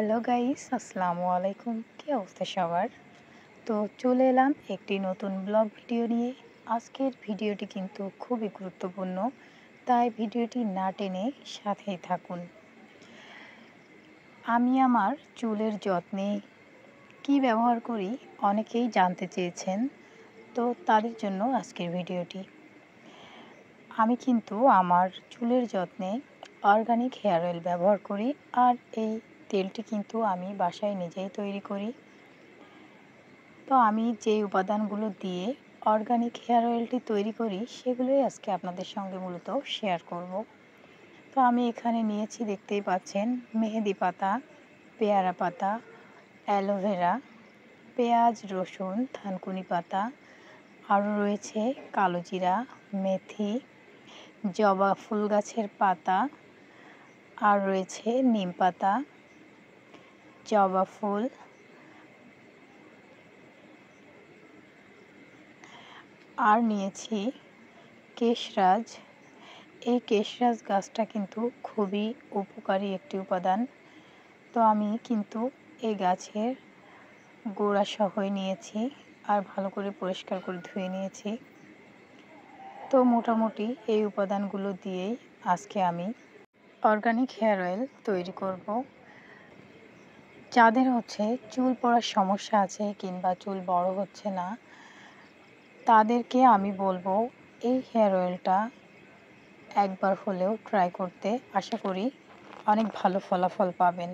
Hello guys, আসসালামু আলাইকুম। কি অবস্থা সবার? তো চলে এলাম একটি নতুন ব্লগ ভিডিও নিয়ে। আজকের ভিডিওটি কিন্তু খুবই গুরুত্বপূর্ণ, তাই ভিডিওটি না টেনে সাথেই থাকুন। আমি আমার চুলের যত্নে কি ব্যবহার করি অনেকেই জানতে চেয়েছেন, তো তাদের জন্য আজকের ভিডিওটি। আমি কিন্তু আমার চুলের যত্নে অর্গানিক হেয়ার অয়েল ব্যবহার করি, আর এই তেলটি কিন্তু আমি বাসায় নিজেই তৈরি করি। তো আমি যে উপাদানগুলো দিয়ে অর্গানিক হেয়ার অয়েলটি তৈরি করি সেগুলোই আজকে আপনাদের সঙ্গে মূলত শেয়ার করব। তো আমি এখানে নিয়েছি, দেখতেই পাচ্ছেন, মেহেদি পাতা, পেয়ারা পাতা, অ্যালোভেরা, পেঁয়াজ, রসুন, থানকুনি পাতা, আরও রয়েছে কালো জিরা, মেথি, জবা ফুল গাছের পাতা, আর রয়েছে নিম পাতা, জবা ফুল, আর নিয়েছি কেশরাজ। এই কেশরাজ গাছটা কিন্তু খুবই উপকারী একটি উপাদান। তো আমি কিন্তু এই গাছের গোড়া সহই নিয়েছি, আর ভালো করে পরিষ্কার করে ধুয়ে নিয়েছি। তো মোটামুটি এই উপাদানগুলো দিয়েই আজকে আমি অর্গানিক হেয়ার অয়েল তৈরি করব। যাদের চুল পড়ার সমস্যা আছে কিংবা চুল বড় হচ্ছে না, তাদেরকে আমি বলবো এই হেয়ার অয়েলটা একবার হলেও ট্রাই করতে। আশা করি অনেক ভালো ফলাফল পাবেন।